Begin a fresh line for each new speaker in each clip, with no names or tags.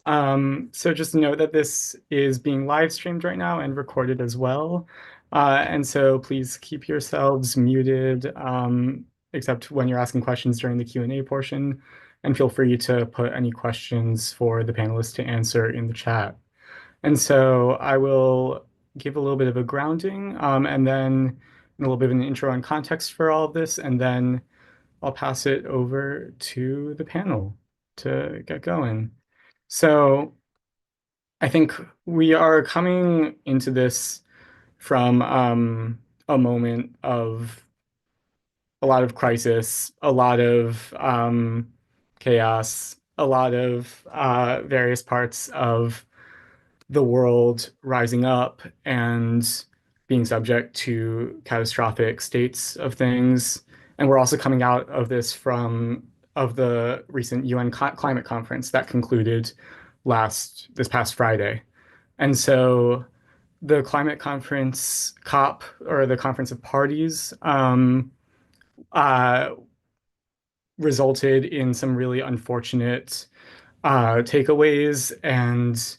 So just note that this is being live streamed right now and recorded as well. And so please keep yourselves muted, except when you're asking questions during the Q&A portion. And feel free to put any questions for the panelists to answer in the chat. And so I will give a little bit of a grounding, and then a little bit of an intro and context for all of this, and then I'll pass it over to the panel to get going. So I think we are coming into this from a moment of a lot of crisis, a lot of chaos, a lot of various parts of the world rising up and being subject to catastrophic states of things. And we're also coming out of this from of the recent UN climate conference that concluded this past Friday. And so the climate conference COP, or the Conference of Parties, uh, resulted in some really unfortunate takeaways and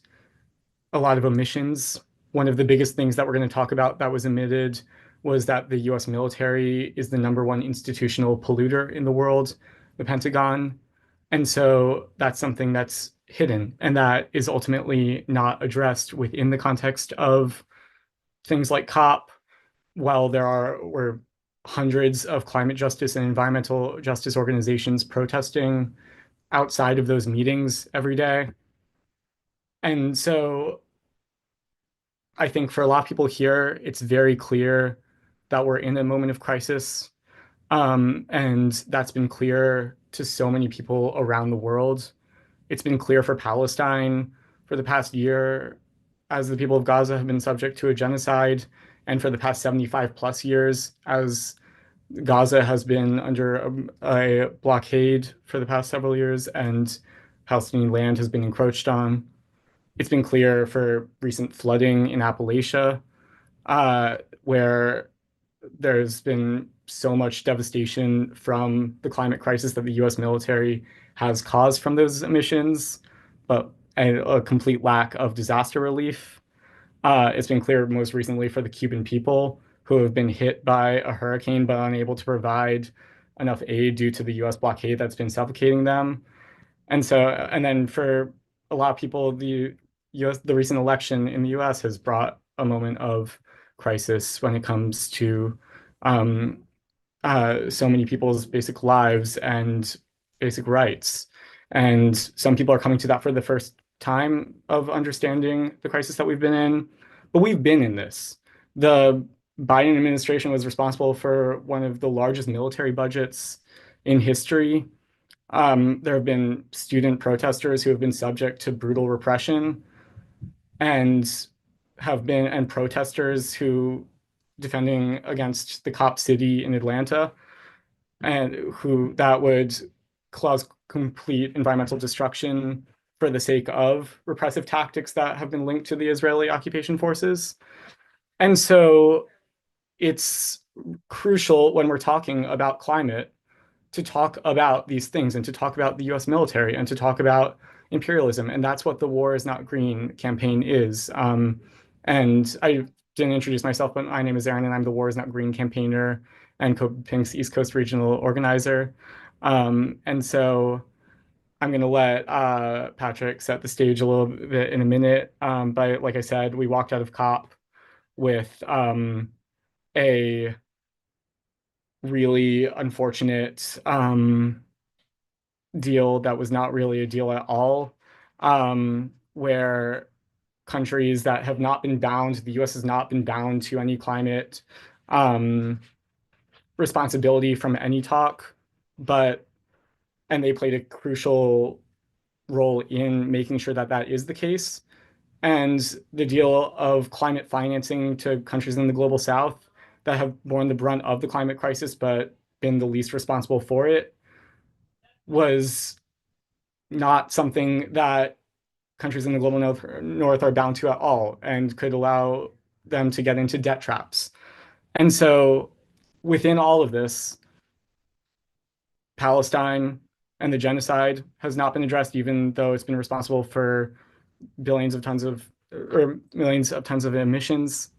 a lot of omissions. One of the biggest things that we're going to talk about that was omitted was that the US military is the #1 institutional polluter in the world, the Pentagon. And so that's something that's hidden and that is ultimately not addressed within the context of things like COP. While were hundreds of climate justice and environmental justice organizations protesting outside of those meetings every day. And so I think for a lot of people here, it's very clear that we're in a moment of crisis. And that's been clear to so many people around the world. It's been clear for Palestine for the past year, as the people of Gaza have been subject to a genocide, and for the past 75 plus years, as Gaza has been under a blockade for the past several years, and Palestinian land has been encroached on. It's been clear for recent flooding in Appalachia, where there's been so much devastation from the climate crisis that the US military has caused from those emissions, but a complete lack of disaster relief. It's been clear most recently for the Cuban people who have been hit by a hurricane but unable to provide enough aid due to the US blockade that's been suffocating them. And then for a lot of people, the recent election in the US has brought a moment of crisis when it comes to um, so many people's basic lives and basic rights. And some people are coming to that for the first time of understanding the crisis that we've been in, but we've been in this. The Biden administration was responsible for one of the largest military budgets in history. There have been student protesters who have been subject to brutal repression and and protesters who defending against the cop city in Atlanta and who that would cause complete environmental destruction for the sake of repressive tactics that have been linked to the Israeli occupation forces. And so it's crucial when we're talking about climate to talk about these things and to talk about the US military and to talk about imperialism. And that's what the War is Not Green campaign is. And I didn't introduce myself, but my name is Aaron and I'm the War is Not Green campaigner and CODEPINK's East Coast regional organizer. And so I'm going to let Patrick set the stage a little bit in a minute. But like I said, we walked out of COP with a really unfortunate deal that was not really a deal at all, where countries that have not been bound, the US has not been bound to any climate responsibility from any talk, and they played a crucial role in making sure that that is the case. And the deal of climate financing to countries in the global south that have borne the brunt of the climate crisis but been the least responsible for it was not something that countries in the global north are bound to at all and could allow them to get into debt traps. And so within all of this, Palestine and the genocide has not been addressed, even though it's been responsible for billions of tons of or millions of tons of emissions.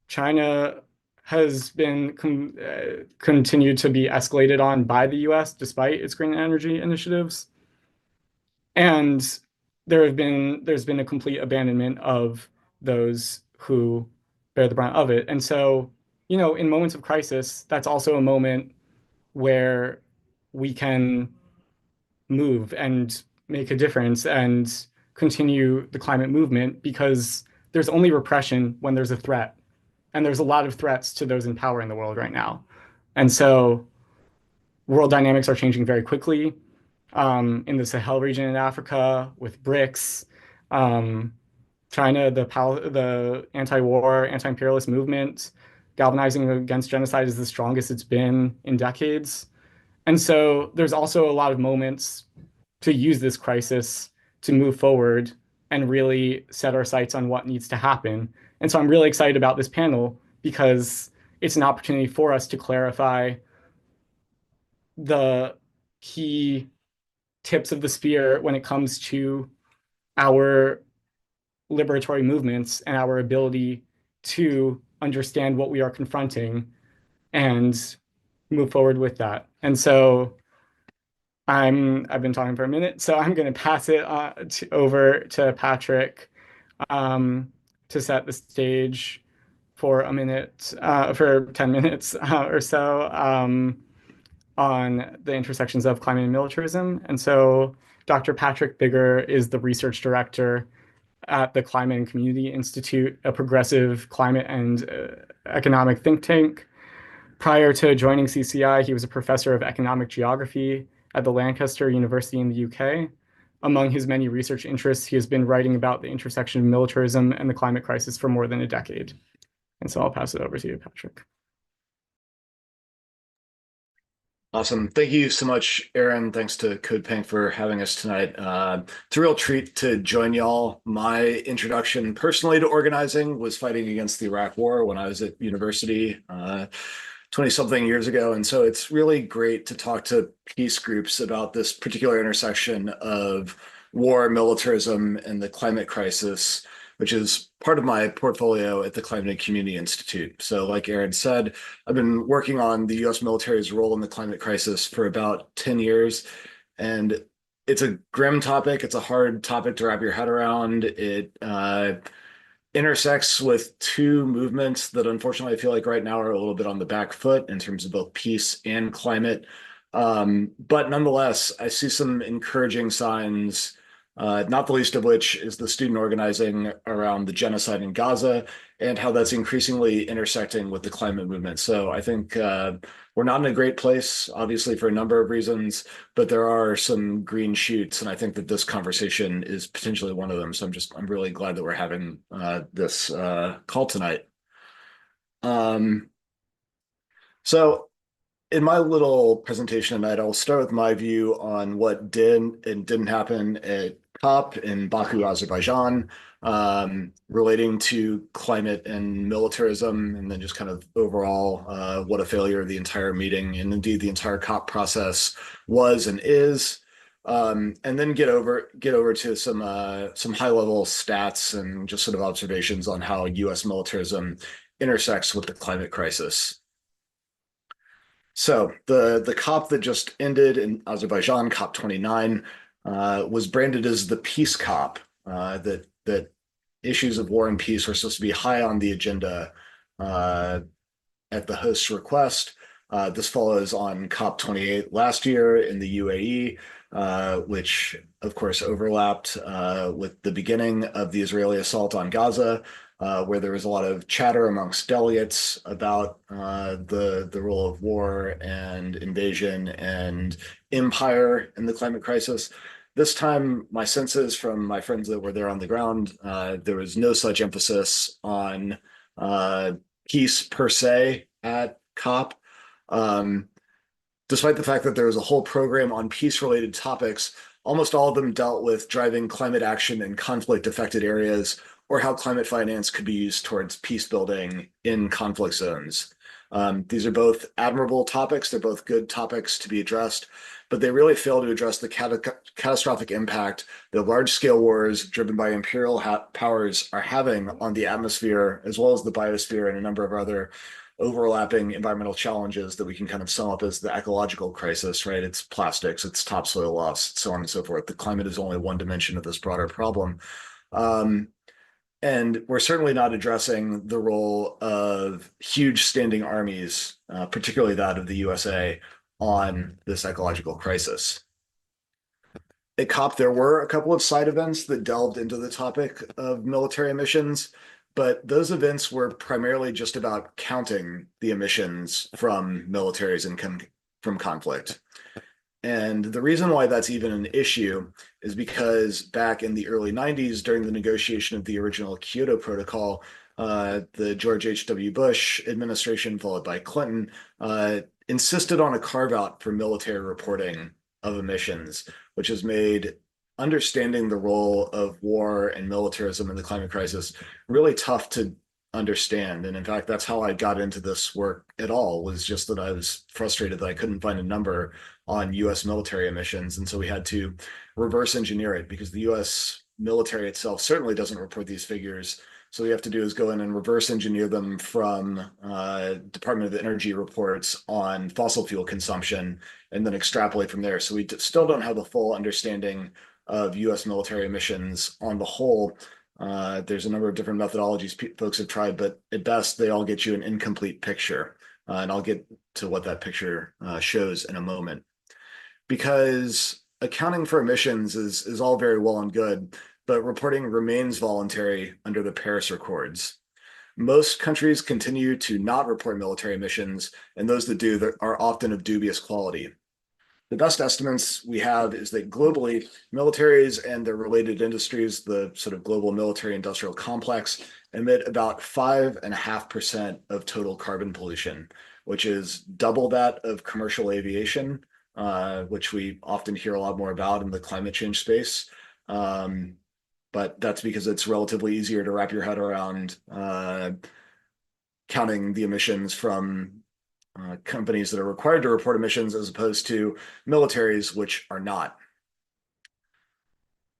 China has been continued to be escalated on by the US despite its green energy initiatives. And there's been a complete abandonment of those who bear the brunt of it. And so, in moments of crisis, that's also a moment where we can move and make a difference and continue the climate movement, because there's only repression when there's a threat. And there's a lot of threats to those in power in the world right now. And so world dynamics are changing very quickly, in the Sahel region in Africa with BRICS. China, the anti-war, anti-imperialist movement galvanizing against genocide is the strongest it's been in decades. And so there's also a lot of moments to use this crisis to move forward and really set our sights on what needs to happen. And so I'm really excited about this panel because it's an opportunity for us to clarify the key tips of the spear when it comes to our liberatory movements and our ability to understand what we are confronting and move forward with that. And so I've been talking for a minute, so I'm going to pass it over to Patrick, to set the stage for a minute, for 10 minutes or so, on the intersections of climate and militarism. And so Dr. Patrick Bigger is the research director at the Climate and Community Institute, a progressive climate and economic think tank. Prior to joining CCI, he was a professor of economic geography at the Lancaster University in the UK. Among his many research interests, he has been writing about the intersection of militarism and the climate crisis for more than a decade. And so I'll pass it over to you, Patrick.
Awesome. Thank you so much, Aaron. Thanks to CODEPINK for having us tonight. It's a real treat to join y'all. My introduction personally to organizing was fighting against the Iraq War when I was at university 20-something years ago. And so it's really great to talk to peace groups about this particular intersection of war, militarism, and the climate crisis, which is part of my portfolio at the Climate and Community Institute. So like Aaron said, I've been working on the US military's role in the climate crisis for about 10 years. And it's a grim topic. It's a hard topic to wrap your head around. It intersects with two movements that unfortunately I feel like right now are a little bit on the back foot in terms of both peace and climate. But nonetheless, I see some encouraging signs, not the least of which is the student organizing around the genocide in Gaza and how that's increasingly intersecting with the climate movement. So I think we're not in a great place, obviously, for a number of reasons, but there are some green shoots, and I think that this conversation is potentially one of them. So I'm really glad that we're having this call tonight. So in my little presentation tonight, I'll start with my view on what did and didn't happen at COP in Baku, Azerbaijan, relating to climate and militarism, and then just kind of overall what a failure the entire meeting and indeed the entire COP process was and is, and then get over to some high level stats and just sort of observations on how U.S. militarism intersects with the climate crisis. So the COP that just ended in Azerbaijan, COP 29, was branded as the peace COP, that issues of war and peace were supposed to be high on the agenda at the host's request. This follows on COP 28 last year in the UAE, which of course overlapped with the beginning of the Israeli assault on Gaza, where there was a lot of chatter amongst delegates about the role of war and invasion and empire in the climate crisis. This time, my sense is from my friends that were there on the ground, there was no such emphasis on peace per se at COP. Despite the fact that there was a whole program on peace-related topics, almost all of them dealt with driving climate action in conflict-affected areas or how climate finance could be used towards peace building in conflict zones. These are both admirable topics. They're both good topics to be addressed, but they really fail to address the catastrophic impact that large-scale wars driven by imperial powers are having on the atmosphere, as well as the biosphere and a number of other overlapping environmental challenges that we can kind of sum up as the ecological crisis, right? It's plastics, it's topsoil loss, so on and so forth. The climate is only one dimension of this broader problem. And we're certainly not addressing the role of huge standing armies, particularly that of the USA, on this ecological crisis. At COP, there were a couple of side events that delved into the topic of military emissions, but those events were primarily just about counting the emissions from militaries and from conflict. And the reason why that's even an issue is because back in the early 90s, during the negotiation of the original Kyoto Protocol, the George H.W. Bush administration, followed by Clinton, insisted on a carve-out for military reporting of emissions, which has made understanding the role of war and militarism in the climate crisis really tough to understand. And in fact, that's how I got into this work at all, was just that I was frustrated that I couldn't find a number on US military emissions. And so we had to reverse engineer it, because the US military itself certainly doesn't report these figures. So what we have to do is go in and reverse engineer them from Department of Energy reports on fossil fuel consumption, and then extrapolate from there. So we still don't have a full understanding of US military emissions on the whole. There's a number of different methodologies folks have tried, but at best, they all get you an incomplete picture. And I'll get to what that picture shows in a moment. Because accounting for emissions is all very well and good, but reporting remains voluntary under the Paris Accords. Most countries continue to not report military emissions, and those that do are often of dubious quality. The best estimates we have is that globally, militaries and their related industries, the sort of global military industrial complex, emit about 5.5% of total carbon pollution, which is double that of commercial aviation, which we often hear a lot more about in the climate change space. But that's because it's relatively easier to wrap your head around counting the emissions from companies that are required to report emissions, as opposed to militaries, which are not.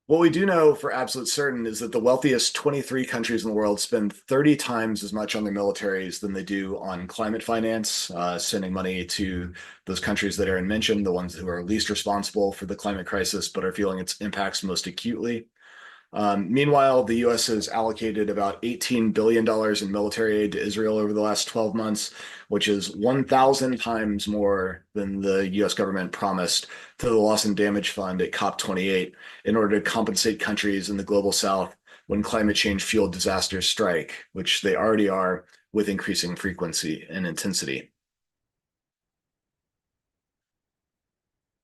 What we do know for absolute certain is that the wealthiest 23 countries in the world spend 30 times as much on their militaries than they do on climate finance, sending money to those countries that Aaron mentioned, the ones who are least responsible for the climate crisis, but are feeling its impacts most acutely. Meanwhile, the US has allocated about $18 billion in military aid to Israel over the last 12 months, which is 1,000 times more than the US government promised to the Loss and Damage Fund at COP28 in order to compensate countries in the global south when climate change fueled disasters strike, which they already are with increasing frequency and intensity.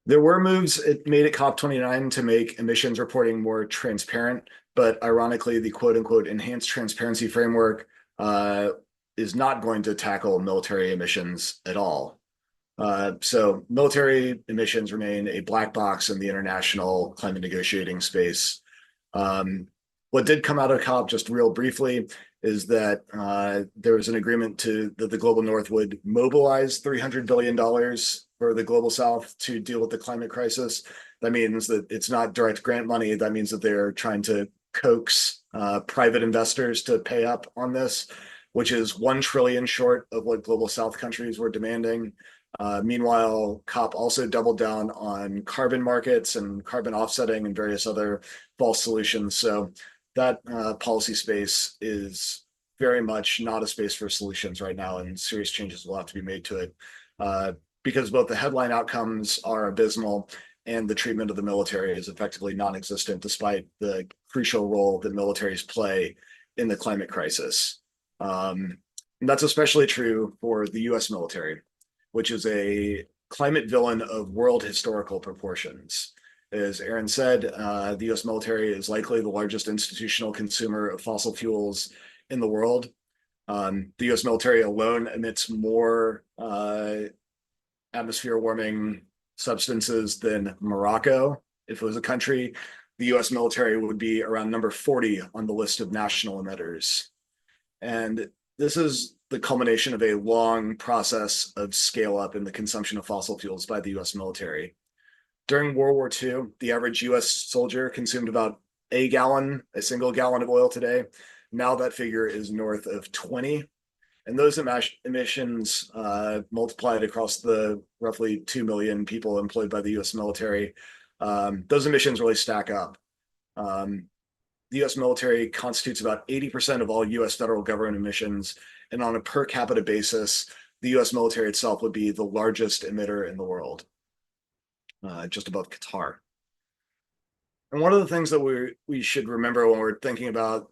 There were moves made at COP29 to make emissions reporting more transparent, but ironically, the quote-unquote enhanced transparency framework is not going to tackle military emissions at all. So military emissions remain a black box in the international climate negotiating space. What did come out of COP, just real briefly, is that there was an agreement that the global north would mobilize $300 billion for the global south to deal with the climate crisis. That means that it's not direct grant money. That means that they're trying to coax private investors to pay up on this, which is 1 trillion short of what global south countries were demanding. Meanwhile, COP also doubled down on carbon markets and carbon offsetting and various other false solutions. So that policy space is very much not a space for solutions right now, and serious changes will have to be made to it, because both the headline outcomes are abysmal and the treatment of the military is effectively non-existent, despite the crucial role that militaries play in the climate crisis. And that's especially true for the US military, which is a climate villain of world historical proportions. As Aaron said, the US military is likely the largest institutional consumer of fossil fuels in the world. The US military alone emits more atmosphere warming substances than Morocco. If it was a country, the US military would be around number 40 on the list of national emitters. And this is the culmination of a long process of scale up in the consumption of fossil fuels by the US military. During World War II, the average US soldier consumed about a single gallon of oil today. Now that figure is north of 20. And those emissions multiplied across the roughly 2 million people employed by the US military, those emissions really stack up. The US military constitutes about 80% of all US federal government emissions. And on a per capita basis, the US military itself would be the largest emitter in the world, just above Qatar. And one of the things that we should remember when we're thinking about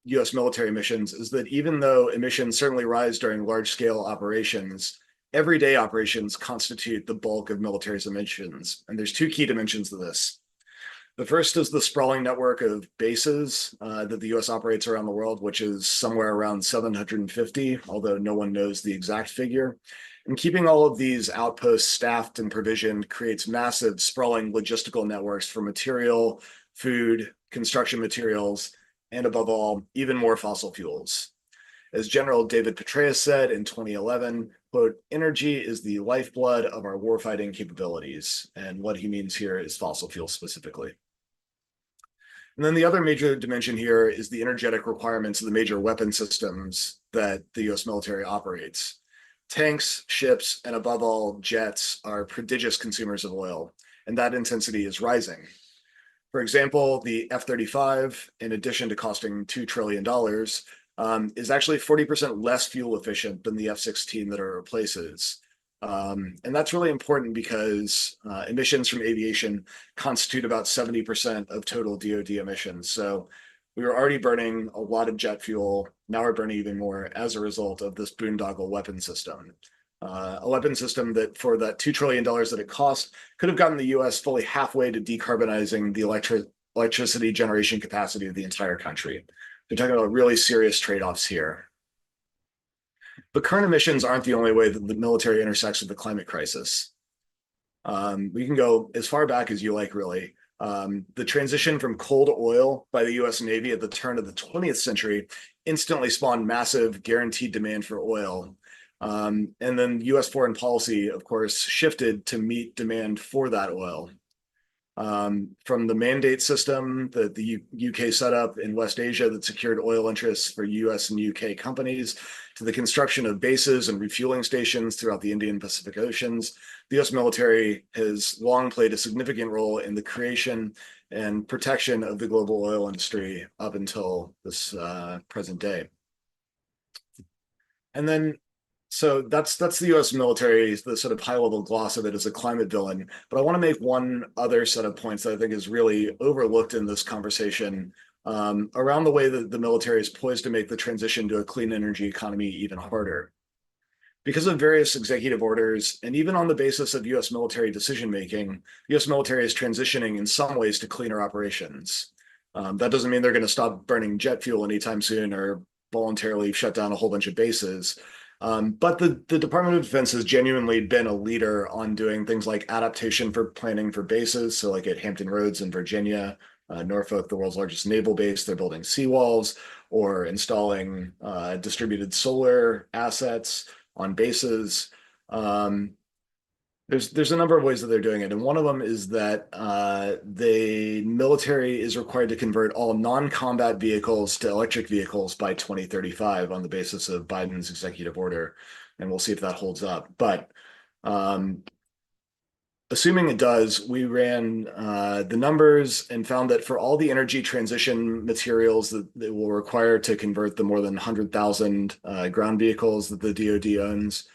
US military emissions is that even though emissions certainly rise during large-scale operations, everyday operations constitute the bulk of military's emissions. And there's two key dimensions to this. The first is the sprawling network of bases that the US operates around the world, which is somewhere around 750, although no one knows the exact figure. And keeping all of these outposts staffed and provisioned creates massive sprawling logistical networks for material, food, construction materials, and above all, even more fossil fuels. As General David Petraeus said in 2011, quote, "Energy is the lifeblood of our warfighting capabilities." And what he means here is fossil fuels specifically. And then the other major dimension here is the energetic requirements of the major weapon systems that the US military operates. Tanks, ships, and above all, jets are prodigious consumers of oil, and that intensity is rising. For example, the F-35, in addition to costing $2 trillion, is actually 40% less fuel efficient than the F-16 that it replaces. And that's really important because emissions from aviation constitute about 70% of total DoD emissions. So we were already burning a lot of jet fuel. Now we're burning even more as a result of this boondoggle weapon system. A weapon system that for that $2 trillion that it cost could have gotten the US fully halfway to decarbonizing the electricity generation capacity of the entire country. They're talking about really serious trade-offs here. But current emissions aren't the only way that the military intersects with the climate crisis. We can go as far back as you like, really. The transition from coal to oil by the US Navy at the turn of the 20th century instantly spawned massive guaranteed demand for oil. And then US foreign policy, of course, shifted to meet demand for that oil. From the mandate system that the UK set up in West Asia that secured oil interests for US and UK companies, to the construction of bases and refueling stations throughout the Indian Pacific Oceans, the US military has long played a significant role in the creation and protection of the global oil industry up until this present day. And then so that's the US military, the sort of high-level gloss of it as a climate villain. But I want to make one other set of points that I think is really overlooked in this conversation around the way that the military is poised to make the transition to a clean energy economy even harder. Because of various executive orders, and even on the basis of US military decision-making, the US military is transitioning in some ways to cleaner operations. That doesn't mean they're going to stop burning jet fuel anytime soon or voluntarily shut down a whole bunch of bases. But the Department of Defense has genuinely been a leader on doing things like adaptation for planning for bases. So like at Hampton Roads in Virginia, Norfolk, the world's largest naval base, they're building seawalls or installing distributed solar assets on bases. There's a number of ways that they're doing it. And one of them is that the military is required to convert all non-combat vehicles to electric vehicles by 2035 on the basis of Biden's executive order. And we'll see if that holds up. But assuming it does, we ran the numbers and found that for all the energy transition materials that it will require to convert the more than 100,000 ground vehicles that the DoD owns,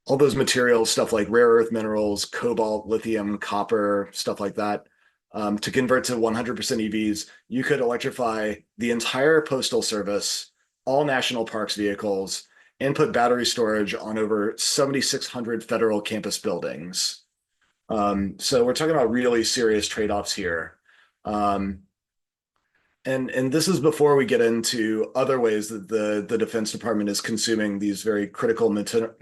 all those materials, stuff like rare earth minerals, cobalt, lithium, copper, stuff like that, to convert to 100% EVs, you could electrify the entire Postal Service, all national parks vehicles, and put battery storage on over 7,600 federal campus buildings. So we're talking about really serious trade-offs here. And this is before we get into other ways that the Defense Department is consuming these very critical materials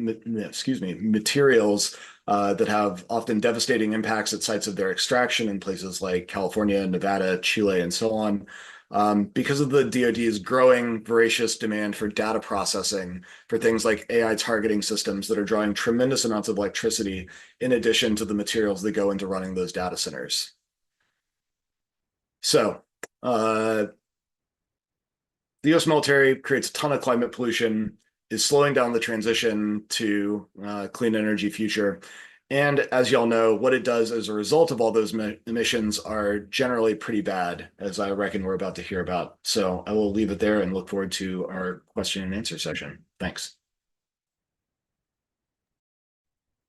that have often devastating impacts at sites of their extraction in places like California, Nevada, Chile, and so on. Because of the DoD's growing voracious demand for data processing for things like AI targeting systems that are drawing tremendous amounts of electricity in addition to the materials that go into running those data centers. So, the US military creates a ton of climate pollution, is slowing down the transition to clean energy future. And as y'all know, what it does as a result of all those emissions are generally pretty bad, as I reckon we're about to hear about. So I will leave it there and look forward to our question and answer session. Thanks.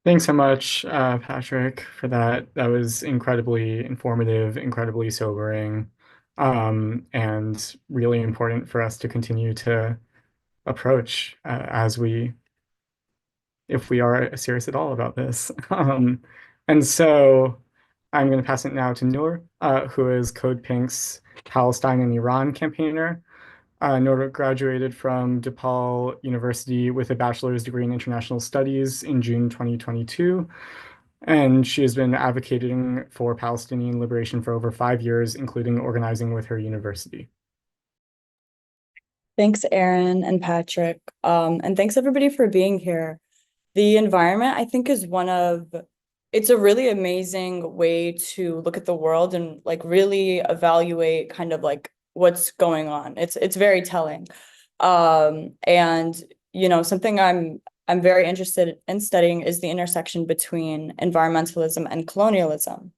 Thanks so much, Patrick, for that. That was incredibly informative, incredibly sobering, and really important for us to continue to approach if we are serious at all about this. And so I'm going to pass it now to Nour, who is CODEPINK's Palestine and Iran campaigner. Nour graduated from DePaul University with a bachelor's degree in international studies in June 2022. And she has been advocating for Palestinian liberation for over 5 years, including organizing with her university.
Thanks, Aaron and Patrick. And thanks everybody for being here. The environment, I think, it's a really amazing way to look at the world and like really evaluate kind of like what's going on. It's very telling. And something I'm very interested in studying is the intersection between environmentalism and colonialism.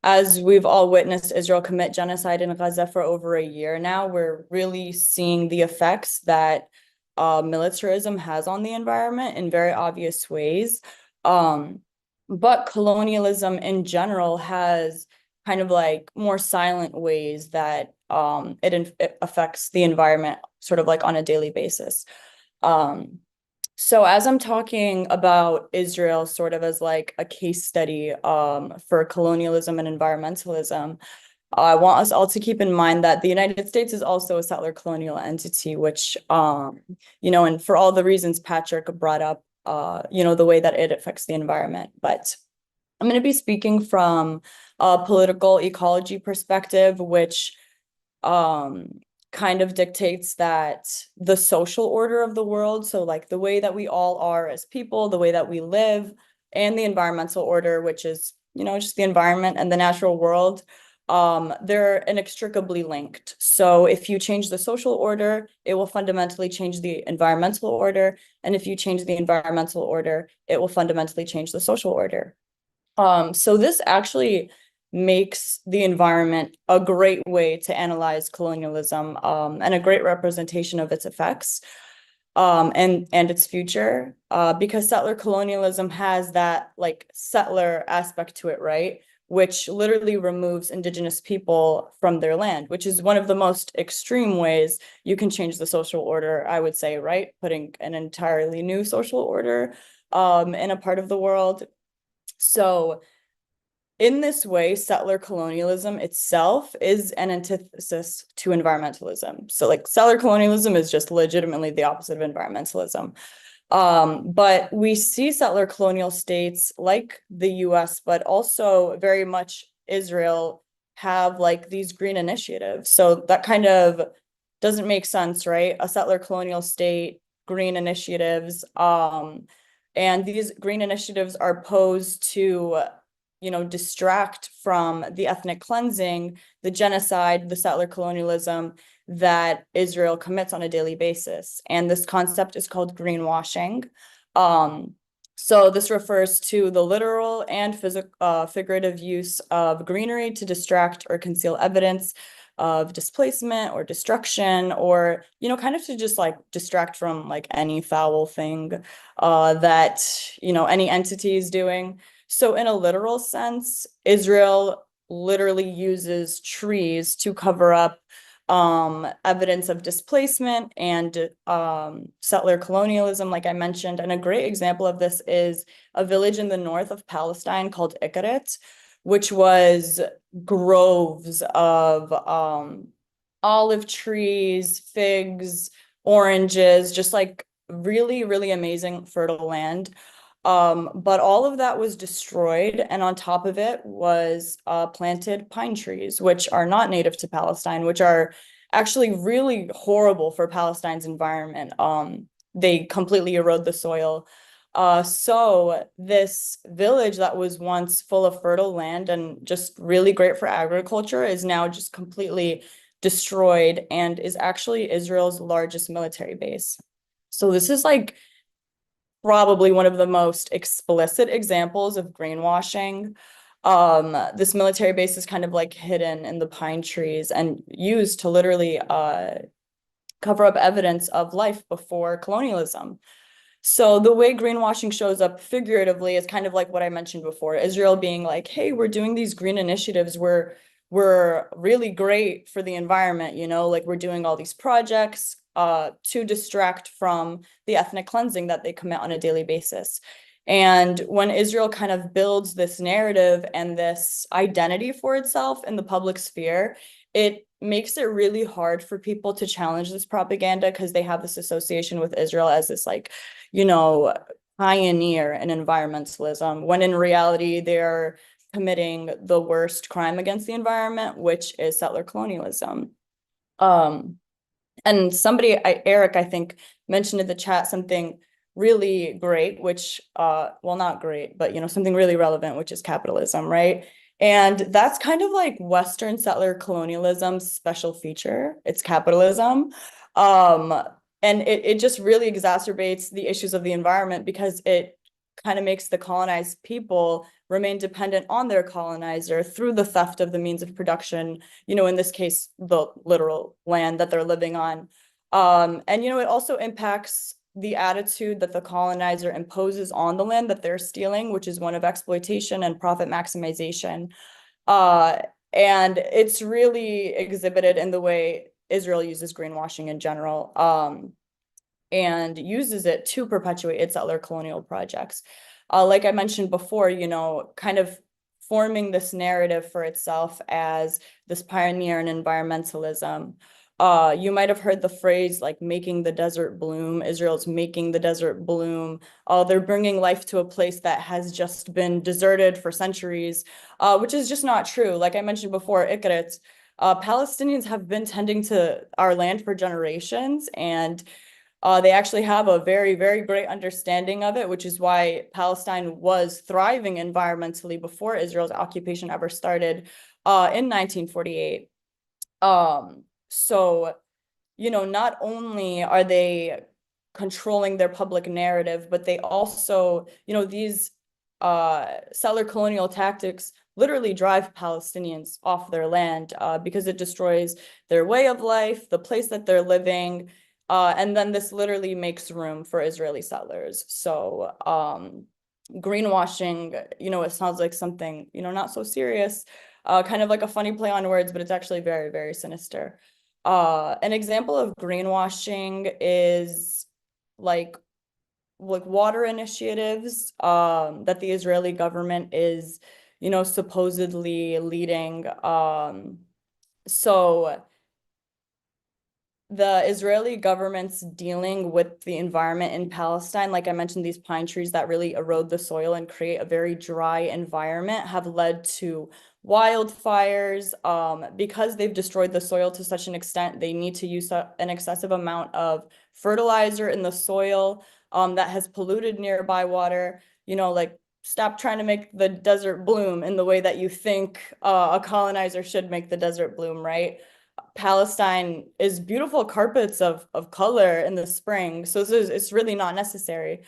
As we've all witnessed Israel commit genocide in Gaza for over a year now, we're really seeing the effects that militarism has on the environment in very obvious ways. But colonialism in general has kind of like more silent ways that it affects the environment sort of like on a daily basis. So as I'm talking about Israel sort of as like a case study for colonialism and environmentalism, I want us all to keep in mind that the United States is also a settler colonial entity, which, and for all the reasons Patrick brought up, the way that it affects the environment. But I'm going to be speaking from a political ecology perspective, which kind of dictates that the social order of the world, so like the way that we all are as people, the way that we live, and the environmental order, which is, just the environment and the natural world, they're inextricably linked. So if you change the social order, it will fundamentally change the environmental order. And if you change the environmental order, it will fundamentally change the social order. So this actually makes the environment a great way to analyze colonialism, and a great representation of its effects, and its future, because settler colonialism has that like settler aspect to it, right? Which literally removes indigenous people from their land, which is one of the most extreme ways you can change the social order, I would say, right? Putting an entirely new social order in a part of the world. So in this way, settler colonialism itself is an antithesis to environmentalism. So like settler colonialism is just legitimately the opposite of environmentalism. But we see settler colonial states like the US, but also very much Israel, have like these green initiatives. So that kind of doesn't make sense, right? A settler colonial state, green initiatives, and these green initiatives are posed to distract from the ethnic cleansing, the genocide, the settler colonialism that Israel commits on a daily basis. And this concept is called greenwashing. So this refers to the literal and figurative use of greenery to distract or conceal evidence of displacement or destruction, or, kind of to just like distract from like any foul thing that, any entity is doing. So in a literal sense, Israel literally uses trees to cover up evidence of displacement and settler colonialism, like I mentioned. And a great example of this is a village in the north of Palestine called Ikaret, which was groves of olive trees, figs, oranges, just like really, really amazing fertile land. But all of that was destroyed, and on top of it was planted pine trees, which are not native to Palestine, which are actually really horrible for Palestine's environment. They completely erode the soil. So this village that was once full of fertile land and just really great for agriculture is now just completely destroyed and is actually Israel's largest military base. So this is like probably one of the most explicit examples of greenwashing. This military base is kind of like hidden in the pine trees and used to literally cover up evidence of life before colonialism. So the way greenwashing shows up figuratively is kind of like what I mentioned before, Israel being like, hey, we're doing these green initiatives. We're really great for the environment, you know, like we're doing all these projects to distract from the ethnic cleansing that they commit on a daily basis. And when Israel kind of builds this narrative and this identity for itself in the public sphere, it makes it really hard for people to challenge this propaganda because they have this association with Israel as this like, you know, pioneer in environmentalism, when in reality they're committing the worst crime against the environment, which is settler colonialism. And somebody, Eric, I think, mentioned in the chat something really great, which, well, not great, but, you know, something really relevant, which is capitalism, right? And that's kind of like Western settler colonialism's special feature. It's capitalism. Um, and it just really exacerbates the issues of the environment because it kind of makes the colonized people remain dependent on their colonizer through the theft of the means of production, you know, in this case, the literal land that they're living on. And, you know, it also impacts the attitude that the colonizer imposes on the land that they're stealing, which is one of exploitation and profit maximization. And it's really exhibited in the way Israel uses greenwashing in general, and uses it to perpetuate its other colonial projects. Like I mentioned before, you know, kind of forming this narrative for itself as this pioneer in environmentalism. You might have heard the phrase like making the desert bloom. Israel's making the desert bloom. They're bringing life to a place that has just been deserted for centuries, which is just not true. Like I mentioned before, Icarus, Palestinians have been tending to our land for generations, and they actually have a very, very great understanding of it, which is why Palestine was thriving environmentally before Israel's occupation ever started in 1948. So, you know, not only are they controlling their public narrative, but they also, you know, these settler colonial tactics literally drive Palestinians off their land because it destroys their way of life, the place that they're living. And then this literally makes room for Israeli settlers. So greenwashing, you know, it sounds like something, you know, not so serious, kind of like a funny play on words, but it's actually very, very sinister. An example of greenwashing is like water initiatives that the Israeli government is, you know, supposedly leading. So the Israeli government's dealing with the environment in Palestine, like I mentioned, these pine trees that really erode the soil and create a very dry environment have led to wildfires. Because they've destroyed the soil to such an extent, they need to use an excessive amount of fertilizer in the soil that has polluted nearby water. You know, like stop trying to make the desert bloom in the way that you think a colonizer should make the desert bloom, right? Palestine is beautiful carpets of color in the spring. So it's really not necessary.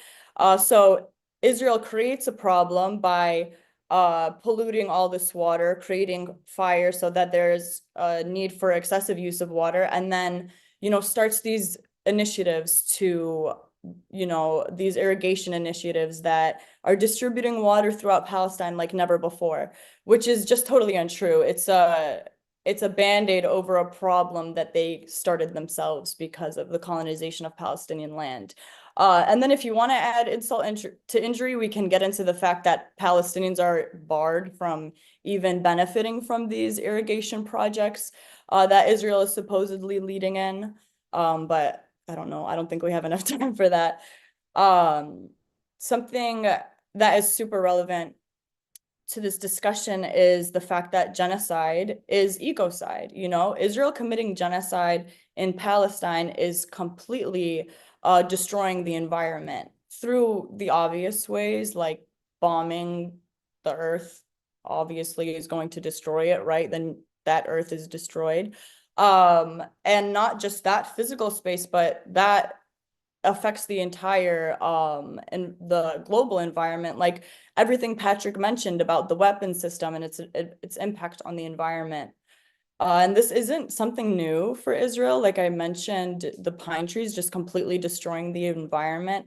So Israel creates a problem by polluting all this water, creating fire so that there's a need for excessive use of water, and then, you know, starts these initiatives to, you know, these irrigation initiatives that are distributing water throughout Palestine like never before, which is just totally untrue. It's a band-aid over a problem that they started themselves because of the colonization of Palestinian land. And then if you want to add insult to injury, we can get into the fact that Palestinians are barred from even benefiting from these irrigation projects that Israel is supposedly leading in. But I don't know. I don't think we have enough time for that. Um, something that is super relevant to this discussion is the fact that genocide is ecocide. Israel committing genocide in Palestine is completely destroying the environment through the obvious ways, like bombing the earth obviously is going to destroy it, right? Then that earth is destroyed. And not just that physical space, but that affects the entire and the global environment, like everything Patrick mentioned about the weapon system and its impact on the environment. And this isn't something new for Israel. Like I mentioned, the pine trees just completely destroying the environment.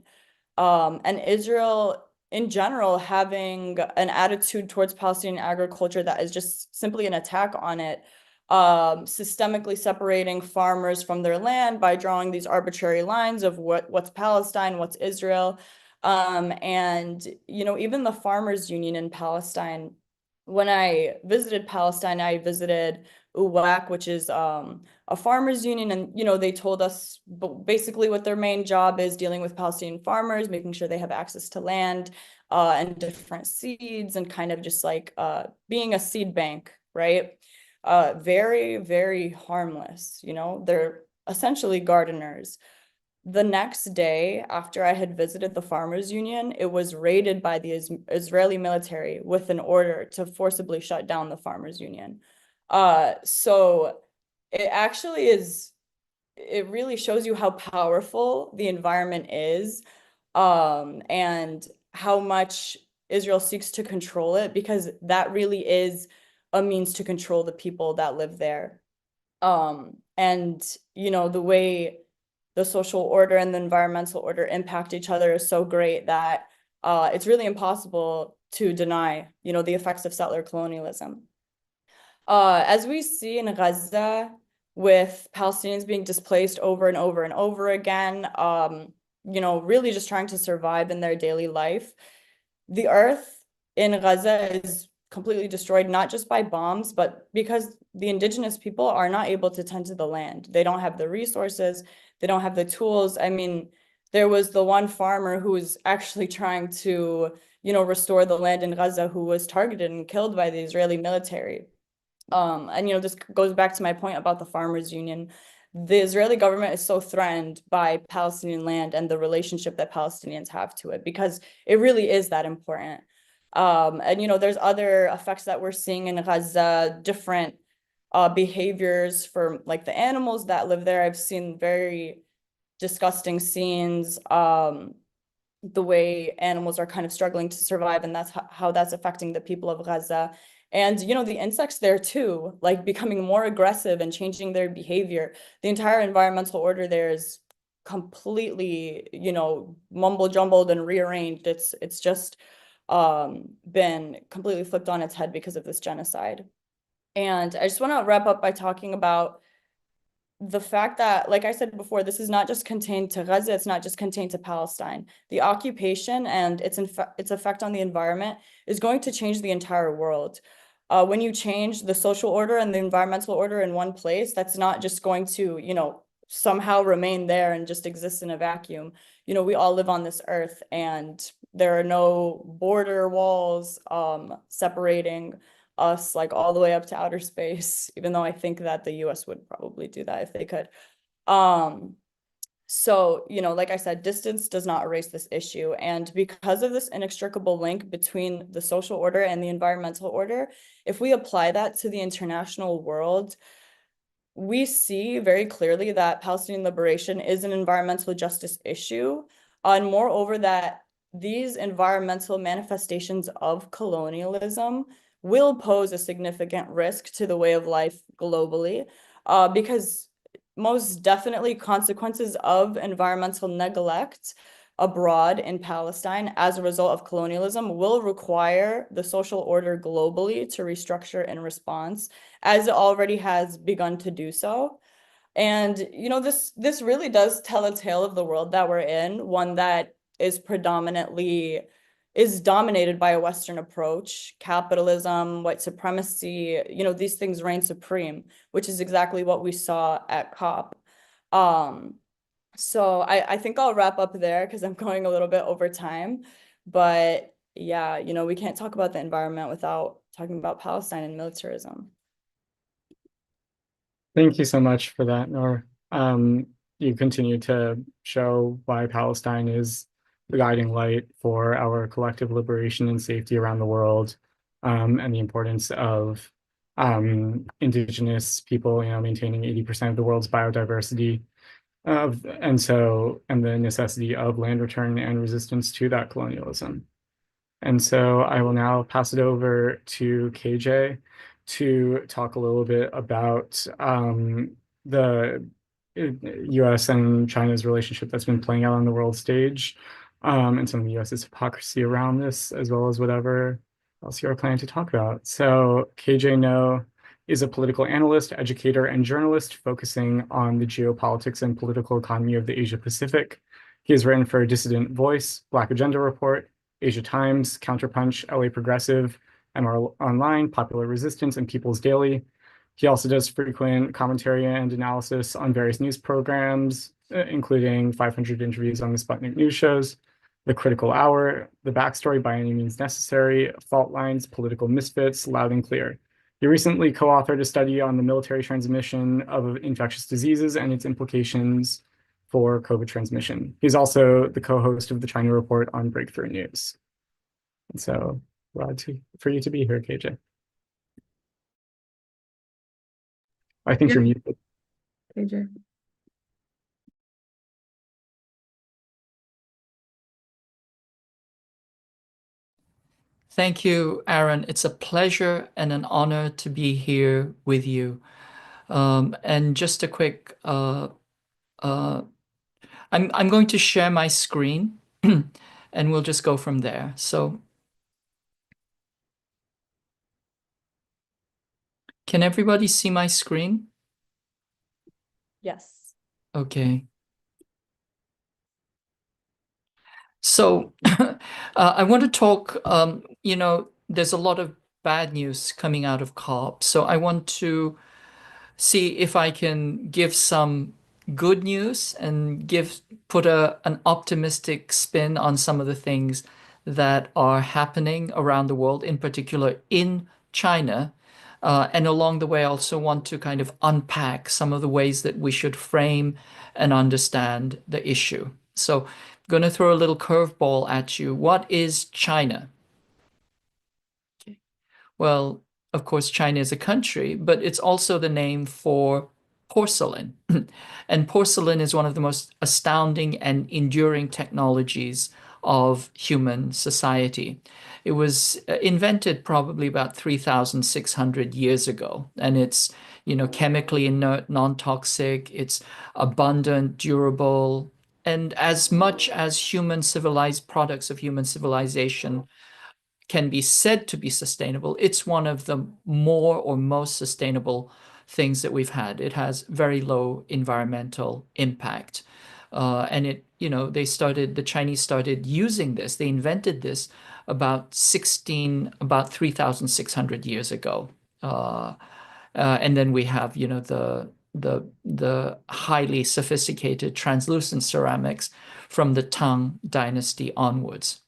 And Israel in general having an attitude towards Palestinian agriculture that is just simply an attack on it, systemically separating farmers from their land by drawing these arbitrary lines of what's Palestine, what's Israel. And even the farmers union in Palestine, when I visited Palestine, I visited UWAC, which is a farmers union, and they told us basically what their main job is, dealing with Palestinian farmers, making sure they have access to land and different seeds, and kind of just like being a seed bank, right? Very, very harmless. They're essentially gardeners. The next day, after I had visited the farmers union, it was raided by the Israeli military with an order to forcibly shut down the farmers union. So it actually is, it really shows you how powerful the environment is, and how much Israel seeks to control it, because that really is a means to control the people that live there. And the way the social order and the environmental order impact each other is so great that it's really impossible to deny, the effects of settler colonialism. As we see in Gaza, with Palestinians being displaced over and over and over again, really just trying to survive in their daily life, the earth in Gaza is completely destroyed, not just by bombs, but because the indigenous people are not able to tend to the land. They don't have the resources, they don't have the tools. I mean, there was the one farmer who was actually trying to, restore the land in Gaza, who was targeted and killed by the Israeli military. And this goes back to my point about the farmers union. The Israeli government is so threatened by Palestinian land and the relationship that Palestinians have to it, because it really is that important. And there's other effects that we're seeing in Gaza, different behaviors for like the animals that live there. I've seen very disgusting scenes, the way animals are kind of struggling to survive, and that's how that's affecting the people of Gaza. And the insects there too, like becoming more aggressive and changing their behavior. The entire environmental order there is completely, mumble jumbled and rearranged. It's just been completely flipped on its head because of this genocide. And I just want to wrap up by talking about the fact that, like I said before, this is not just contained to Gaza, it's not just contained to Palestine. The occupation and its effect on the environment is going to change the entire world. When you change the social order and the environmental order in one place, that's not just going to, somehow remain there and just exist in a vacuum. We all live on this earth, and there are no border walls separating us like all the way up to outer space, even though I think that the US would probably do that if they could. So, like I said, distance does not erase this issue. And because of this inextricable link between the social order and the environmental order, if we apply that to the international world, we see very clearly that Palestinian liberation is an environmental justice issue. And moreover, that these environmental manifestations of colonialism will pose a significant risk to the way of life globally, because most definitely consequences of environmental neglect abroad in Palestine as a result of colonialism will require the social order globally to restructure in response, as it already has begun to do so. And this really does tell a tale of the world that we're in, one that is dominated by a Western approach, capitalism, white supremacy, these things reign supreme, which is exactly what we saw at COP. So I think I'll wrap up there because I'm going a little bit over time. But yeah, we can't talk about the environment without talking about Palestine and militarism.
Thank you so much for that, Nour. You continue to show why Palestine is the guiding light for our collective liberation and safety around the world, and the importance of indigenous people, maintaining 80% of the world's biodiversity, and the necessity of land return and resistance to that colonialism. And so I will now pass it over to KJ to talk a little bit about the US and China's relationship that's been playing out on the world stage, and some of the US's hypocrisy around this, as well as whatever else you are planning to talk about. So KJ No is a political analyst, educator, and journalist focusing on the geopolitics and political economy of the Asia Pacific. He has written for Dissident Voice, Black Agenda Report, Asia Times, Counterpunch, LA Progressive, MR Online, Popular Resistance, and People's Daily. He also does frequent commentary and analysis on various news programs, including 500 interviews on the Sputnik news shows, The Critical Hour, The Backstory by Any Means Necessary, Fault Lines, Political Misfits, Loud and Clear. He recently co-authored a study on the military transmission of infectious diseases and its implications for COVID transmission. He's also the co-host of the China Report on Breakthrough News. And so glad for you to be here, KJ. I think you're muted.
KJ.
Thank you, Aaron. It's a pleasure and an honor to be here with you. And just a quick, I'm going to share my screen and we'll just go from there. So can everybody see my screen?
Yes.
Okay. So I want to talk, there's a lot of bad news coming out of COP. So I want to see if I can give some good news and put an optimistic spin on some of the things that are happening around the world, in particular in China. And along the way, I also want to kind of unpack some of the ways that we should frame and understand the issue. So I'm going to throw a little curveball at you. What is China? Okay. Well, of course, China is a country, but it's also the name for porcelain. And porcelain is one of the most astounding and enduring technologies of human society. It was invented probably about 3,600 years ago, and it's, chemically inert, non-toxic, it's abundant, durable, and as much as human civilized products of human civilization can be said to be sustainable, it's one of the more or most sustainable things that we've had. It has very low environmental impact. And the Chinese started using this. They invented this about 3,600 years ago. And then we have, the highly sophisticated translucent ceramics from the Tang Dynasty onwards.